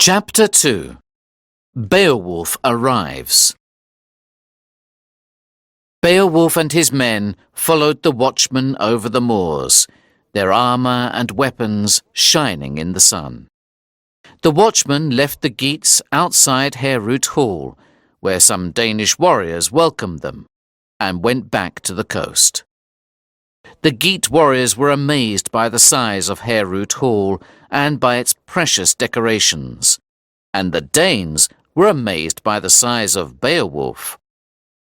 Chapter 2 Beowulf Arrives. Beowulf and his men followed the watchmen over the moors, their armour and weapons shining in the sun. The watchmen left the Geats outside Herut Hall, where some Danish warriors welcomed them, and went back to the coast. The Geat warriors were amazed by the size of Herut Hall and by its precious decorations, and the Danes were amazed by the size of Beowulf.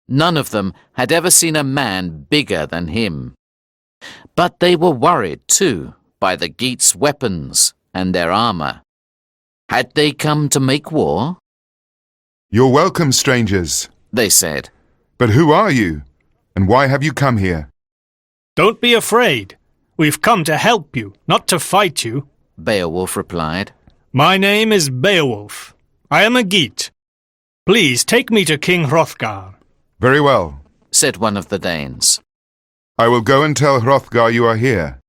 None of them had ever seen a man bigger than him. But they were worried, too, by the Geats' weapons and their armour. Had they come to make war? "You're welcome, strangers," they said. "But who are you? And why have you come here?" "Don't be afraid. We've come to help you, not to fight you," Beowulf replied. "My name is Beowulf. I am a Geat. Please take me to King Hrothgar." "Very well," said one of the Danes. "I will go and tell Hrothgar you are here.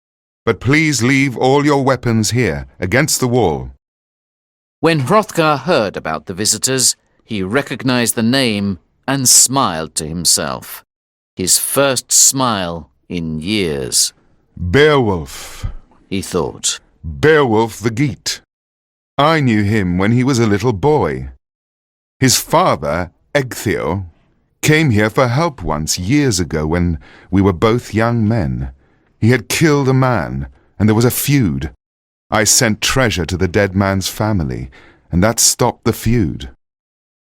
But please leave all your weapons here, against the wall." When Hrothgar heard about the visitors, he recognized the name and smiled to himself. His first smile in years. "Beowulf," he thought. "Beowulf the Geat. I knew him when he was a little boy. His father, Ecgtheow, came here for help once years ago when we were both young men. He had killed a man, and there was a feud. I sent treasure to the dead man's family, and that stopped the feud.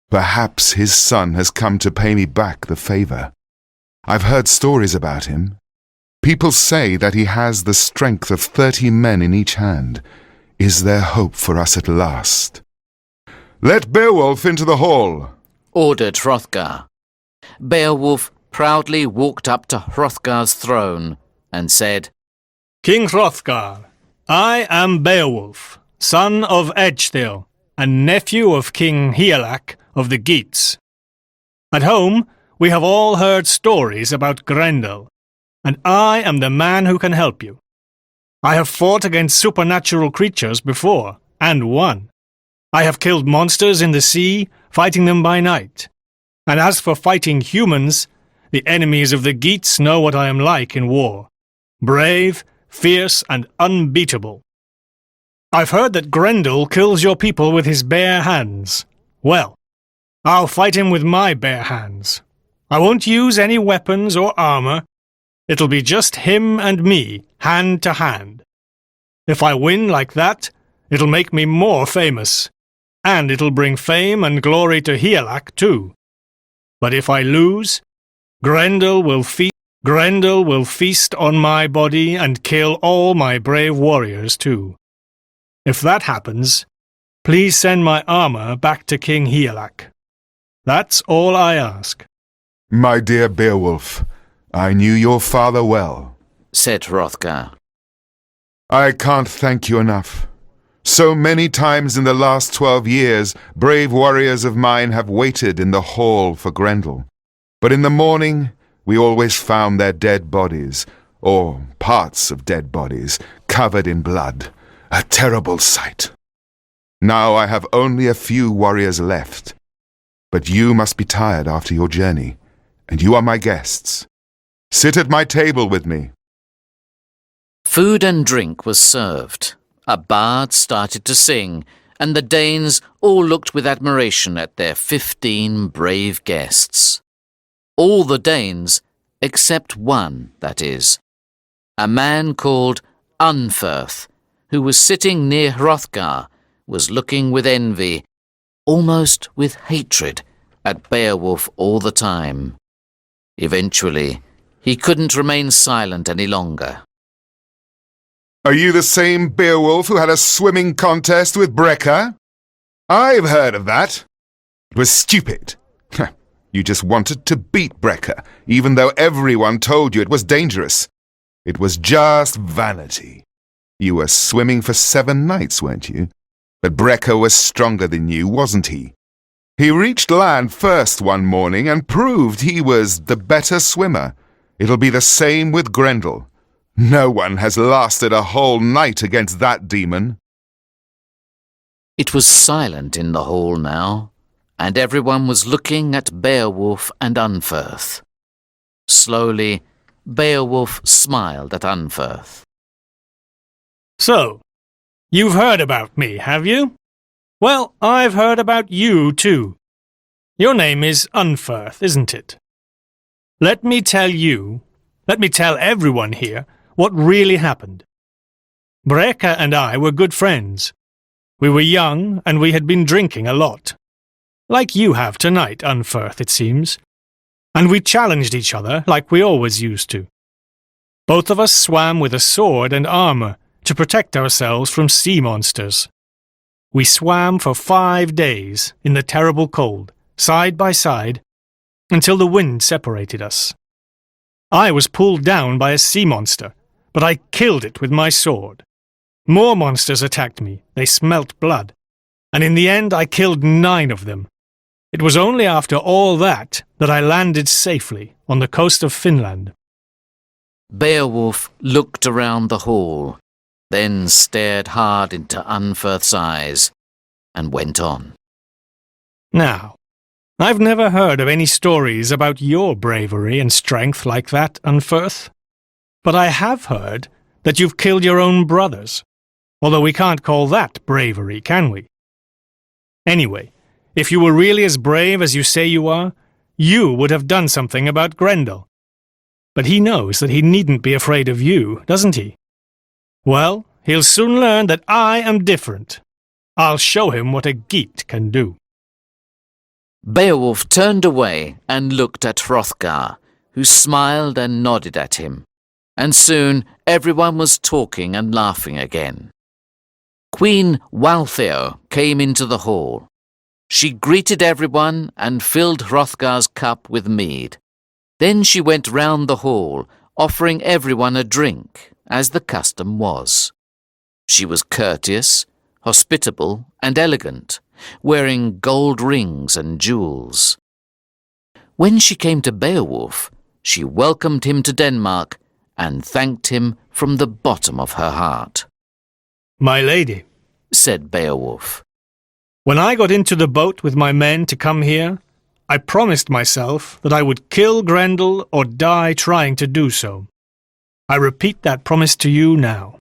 Perhaps his son has come to pay me back the favour. I've heard stories about him. People say that he has the strength of 30 men in each hand. Is there hope for us at last?" "Let Beowulf into the hall," ordered Hrothgar. Beowulf proudly walked up to Hrothgar's throne and said, "King Hrothgar, I am Beowulf, son of Ecgtheow, and nephew of King Hygelac of the Geats. At home, we have all heard stories about Grendel, and I am the man who can help you. I have fought against supernatural creatures before, and won. I have killed monsters in the sea, fighting them by night. And as for fighting humans, the enemies of the Geats know what I am like in war. Brave, fierce, and unbeatable. I've heard that Grendel kills your people with his bare hands. Well, I'll fight him with my bare hands. I won't use any weapons or armour. It'll be just him and me, hand to hand. If I win like that, it'll make me more famous. And it'll bring fame and glory to Hygelac too. But if I lose, Grendel will feast on my body and kill all my brave warriors too. If that happens, please send my armour back to King Hygelac. That's all I ask." "My dear Beowulf, I knew your father well," said Hrothgar. "I can't thank you enough. So many times in the last 12 years, brave warriors of mine have waited in the hall for Grendel. But in the morning, we always found their dead bodies, or parts of dead bodies, covered in blood. A terrible sight. Now I have only a few warriors left. But you must be tired after your journey, and you are my guests. Sit at my table with me." Food and drink was served. A bard started to sing, and the Danes all looked with admiration at their 15 brave guests. All the Danes, except one, that is. A man called Unferth, who was sitting near Hrothgar, was looking with envy, almost with hatred, at Beowulf all the time. Eventually, he couldn't remain silent any longer. "Are you the same Beowulf who had a swimming contest with Breca? I've heard of that. It was stupid. You just wanted to beat Breca, even though everyone told you it was dangerous. It was just vanity. You were swimming for 7 nights, weren't you? But Breca was stronger than you, wasn't he? He reached land first one morning and proved he was the better swimmer. It'll be the same with Grendel. No one has lasted a whole night against that demon." It was silent in the hall now, and everyone was looking at Beowulf and Unferth. Slowly, Beowulf smiled at Unferth. So, you've heard about me, have you? Well, I've heard about you too. Your name is Unferth, isn't it? Let me tell everyone here what really happened. Breka and I were good friends. We were young and we had been drinking a lot. Like you have tonight, Unferth, it seems. And we challenged each other like we always used to. Both of us swam with a sword and armor to protect ourselves from sea monsters. We swam for 5 days in the terrible cold, side by side, until the wind separated us. I was pulled down by a sea monster, but I killed it with my sword. More monsters attacked me, they smelt blood, and in the end I killed 9 of them. It was only after all that I landed safely on the coast of Finland. Beowulf looked around the hall, then stared hard into Unferth's eyes, and went on. Now, I've never heard of any stories about your bravery and strength like that, Unferth. But I have heard that you've killed your own brothers, although we can't call that bravery, can we? Anyway, if you were really as brave as you say you are, you would have done something about Grendel. But he knows that he needn't be afraid of you, doesn't he? Well, he'll soon learn that I am different. I'll show him what a Geat can do. Beowulf turned away and looked at Hrothgar, who smiled and nodded at him, and soon everyone was talking and laughing again. Queen Waltheow came into the hall. She greeted everyone and filled Hrothgar's cup with mead. Then she went round the hall, offering everyone a drink, as the custom was. She was courteous, hospitable, and elegant, wearing gold rings and jewels. When she came to Beowulf, she welcomed him to Denmark and thanked him from the bottom of her heart. My lady, said Beowulf, when I got into the boat with my men to come here, I promised myself that I would kill Grendel or die trying to do so. I repeat that promise to you now.